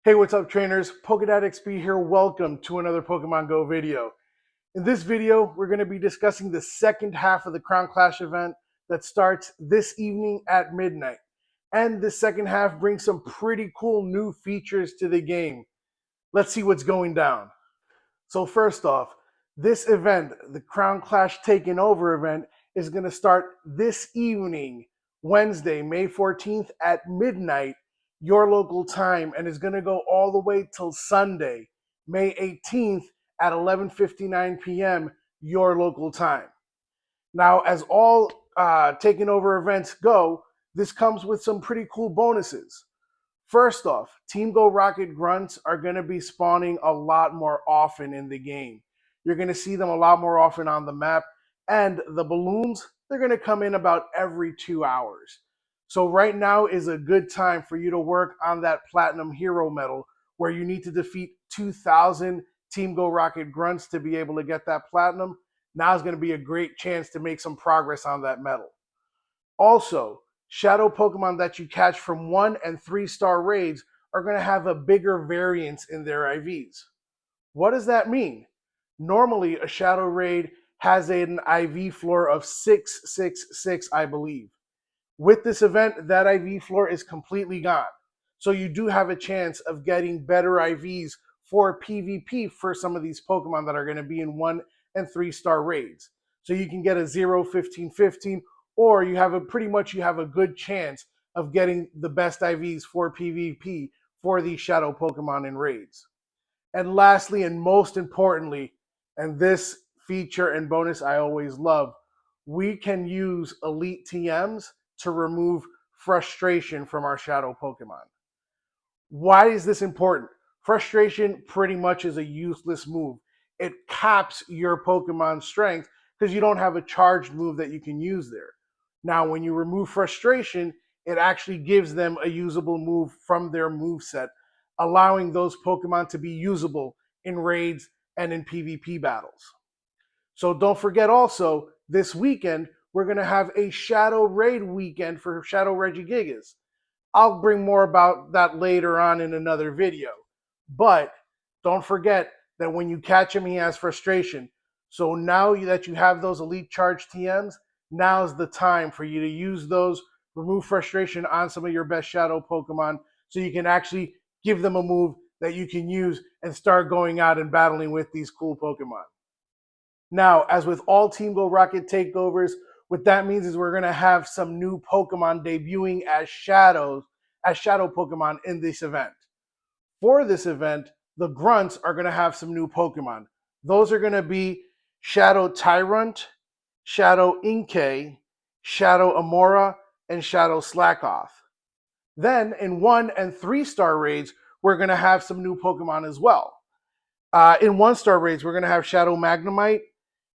Hey, what's up trainers? PokeDadXP here. Welcome to another Pokemon Go video. In this video, we're going to be discussing the second half of the Crown Clash event that starts this evening at midnight. And the second half brings some pretty cool new features to the game. Let's see what's going down. So first off, this event, the Crown Clash Taken Over event, is going to start this evening, Wednesday, May 14th at midnight, your local time, and is going to go all the way till Sunday, May 18th at 11:59 p.m. your local time. Now, as all Taken Over events go, this comes with some pretty cool bonuses. First off, Team Go Rocket grunts are going to be spawning a lot more often in the game. You're going to see them a lot more often on the map. And the balloons, they're going to come in about every 2 hours. So right now is a good time for you to work on that Platinum Hero medal where you need to defeat 2,000 Team Go Rocket grunts to be able to get that Platinum. Now is going to be a great chance to make some progress on that medal. Also, shadow Pokemon that you catch from 1 and 3-star raids are going to have a bigger variance in their IVs. What does that mean? Normally, a shadow raid has an IV floor of 666, I believe. With this event, that IV floor is completely gone. So you do have a chance of getting better IVs for PvP for some of these Pokemon that are going to be in 1 and 3-star raids. So you can get a 0, 15, 15, or you have a good chance of getting the best IVs for PvP for these shadow Pokemon in raids. And lastly, and most importantly, and this feature and bonus I always love, we can use elite TMs to remove frustration from our shadow Pokemon. Why is this important? Frustration pretty much is a useless move. It caps your Pokemon's strength because you don't have a charged move that you can use there. Now, when you remove frustration, it actually gives them a usable move from their move set, allowing those Pokemon to be usable in raids and in PvP battles. So don't forget also, this weekend, we're going to have a Shadow Raid weekend for Shadow Regigigas. I'll bring more about that later on in another video. But don't forget that when you catch him, he has frustration. So now that you have those elite charge TMs, now's the time for you to use those, remove frustration on some of your best shadow Pokemon so you can actually give them a move that you can use and start going out and battling with these cool Pokemon. Now, as with all Team Go Rocket takeovers, what that means is we're going to have some new Pokemon debuting as shadow Pokemon in this event. For this event, the grunts are going to have some new Pokemon. Those are going to be Shadow Tyrant, Shadow Inkay, Shadow Amora, and Shadow Slackoth. Then in 1 and 3-star raids, we're going to have some new Pokemon as well. In 1-star raids, we're going to have Shadow Magnemite,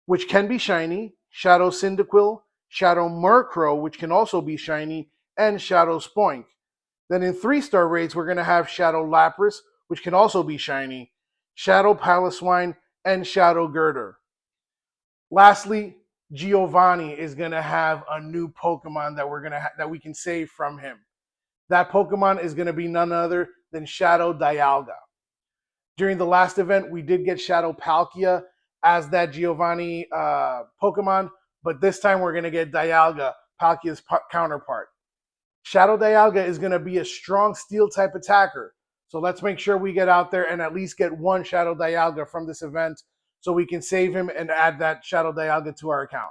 which can be shiny, Shadow Cyndaquil, Shadow Murkrow, which can also be shiny, and Shadow Spoink. Then in 3-star raids, we're going to have Shadow Lapras, which can also be shiny, Shadow Piloswine, and Shadow Girder. Lastly, Giovani is going to have a new Pokemon that we can save from him. That Pokemon is going to be none other than Shadow Dialga. During the last event, we did get Shadow Palkia as that Giovani Pokemon, but this time we're going to get Dialga, Palkia's counterpart. Shadow Dialga is going to be a strong steel type attacker, so let's make sure we get out there and at least get one Shadow Dialga from this event so we can save him and add that Shadow Dialga to our account.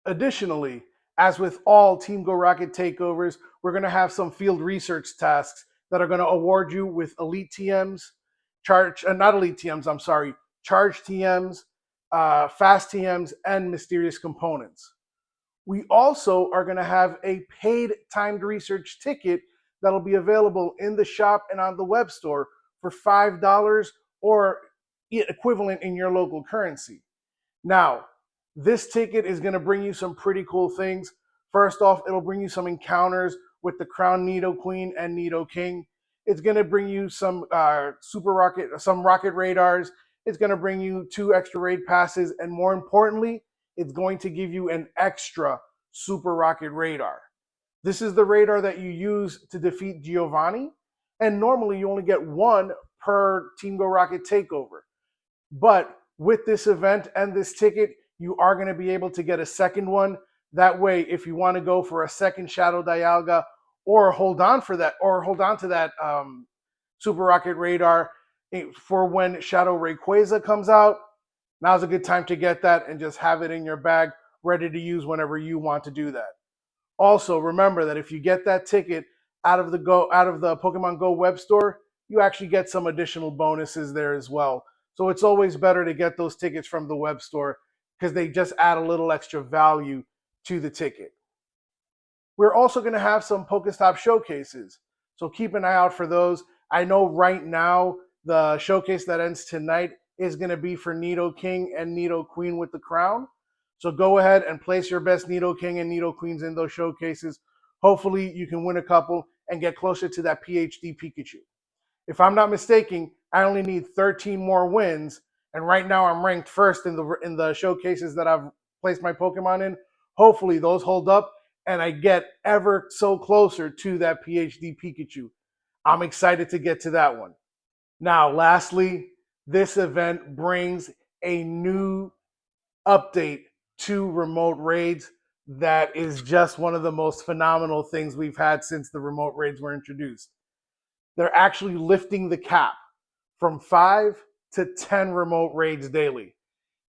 Additionally, as with all Team Go Rocket takeovers, we're going to have some field research tasks that are going to award you with elite TMs, charge TMs, fast TMs, and mysterious components. We also are going to have a paid timed research ticket that'll be available in the shop and on the web store for $5 or equivalent in your local currency. Now, this ticket is going to bring you some pretty cool things. First off, it'll bring you some encounters with the Crown Nidoqueen and Nidoking. It's going to bring you some rocket radars. It's going to bring you 2 extra raid passes, and more importantly, it's going to give you an extra Super Rocket radar. This is the radar that you use to defeat Giovani, And normally you only get one per Team Go Rocket takeover. But with this event and this ticket, you are going to be able to get a second one. That way, if you want to go for a second Shadow Dialga or hold on to that Super Rocket Radar for when Shadow Rayquaza comes out, now's a good time to get that and just have it in your bag, ready to use whenever you want to do that. Also, remember that if you get that ticket out of the Pokemon Go web store, you actually get some additional bonuses there as well. So it's always better to get those tickets from the web store because they just add a little extra value to the ticket. We're also going to have some Pokestop showcases, so keep an eye out for those. I know right now the showcase that ends tonight is going to be for Nidoking and Nidoqueen with the crown. So go ahead and place your best Nidoking and Nidoqueens in those showcases. Hopefully you can win a couple and get closer to that PhD Pikachu. If I'm not mistaken, I only need 13 more wins, and right now I'm ranked first in the showcases that I've placed my Pokemon in. Hopefully those hold up and I get ever so closer to that PhD Pikachu. I'm excited to get to that one. Now, lastly, this event brings a new update to remote raids that is just one of the most phenomenal things we've had since the remote raids were introduced. They're actually lifting the cap from 5 to 10 remote raids daily.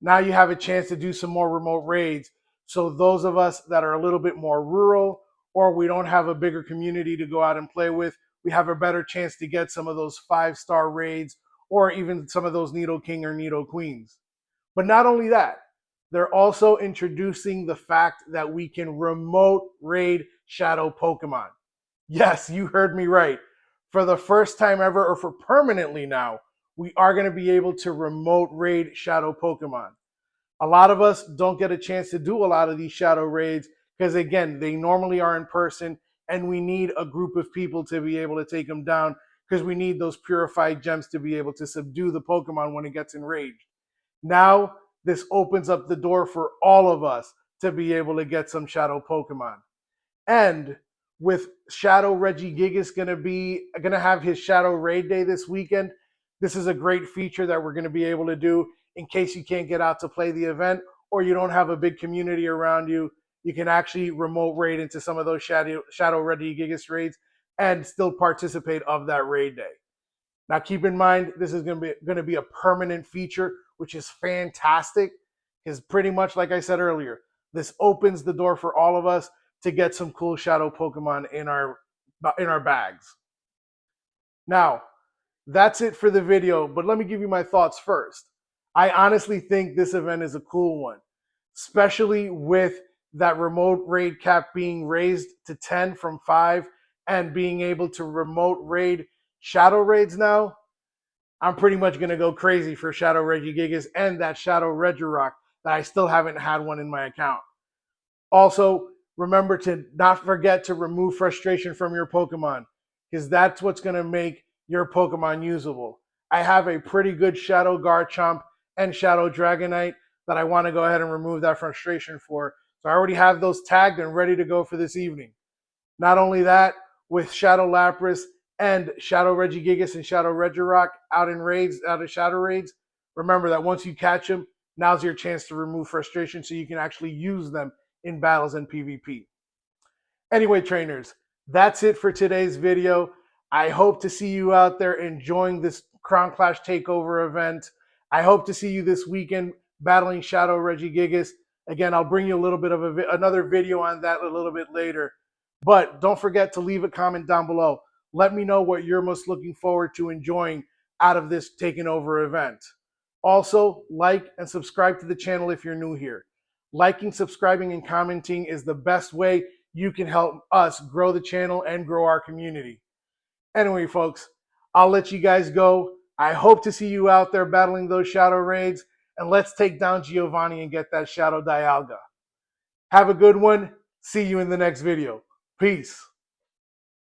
Now you have a chance to do some more remote raids. So those of us that are a little bit more rural, or we don't have a bigger community to go out and play with, we have a better chance to get some of those 5-star raids or even some of those Nidoking or Nidoqueens. But not only that, they're also introducing the fact that we can remote raid shadow Pokemon. Yes, you heard me right. For the first time ever, or for permanently now, we are going to be able to remote raid shadow Pokemon. A lot of us don't get a chance to do a lot of these shadow raids because, again, they normally are in person and we need a group of people to be able to take them down because we need those purified gems to be able to subdue the Pokemon when it gets enraged. Now, this opens up the door for all of us to be able to get some shadow Pokemon. And with Shadow Regigigas gonna have his Shadow Raid Day this weekend, this is a great feature that we're gonna be able to do in case you can't get out to play the event or you don't have a big community around you. You can actually remote raid into some of those Shadow Regigigas raids and still participate of that raid day. Now, keep in mind, this is going to be a permanent feature, which is fantastic because pretty much like I said earlier, this opens the door for all of us to get some cool shadow Pokemon in our bags. Now, that's it for the video, but let me give you my thoughts first. I honestly think this event is a cool one, especially with that remote raid cap being raised to 10 from 5 and being able to remote raid shadow raids now. I'm pretty much going to go crazy for Shadow Regigigas and that Shadow Regirock that I still haven't had one in my account. Also, remember to not forget to remove frustration from your Pokemon because that's what's going to make your Pokemon usable. I have a pretty good Shadow Garchomp and Shadow Dragonite that I want to go ahead and remove that frustration for. So I already have those tagged and ready to go for this evening. Not only that, with Shadow Lapras and Shadow Regigigas and Shadow Regirock out of Shadow Raids, remember that once you catch them, now's your chance to remove frustration so you can actually use them in battles and PvP. Anyway, trainers, that's it for today's video. I hope to see you out there enjoying this Crown Clash Takeover event. I hope to see you this weekend battling Shadow Regigigas. Again, I'll bring you a little bit of another video on that a little bit later. But don't forget to leave a comment down below. Let me know what you're most looking forward to enjoying out of this Taking Over event. Also, like and subscribe to the channel if you're new here. Liking, subscribing, and commenting is the best way you can help us grow the channel and grow our community. Anyway, folks, I'll let you guys go. I hope to see you out there battling those shadow raids, and let's take down Giovani and get that Shadow Dialga. Have a good one. See you in the next video. Peace.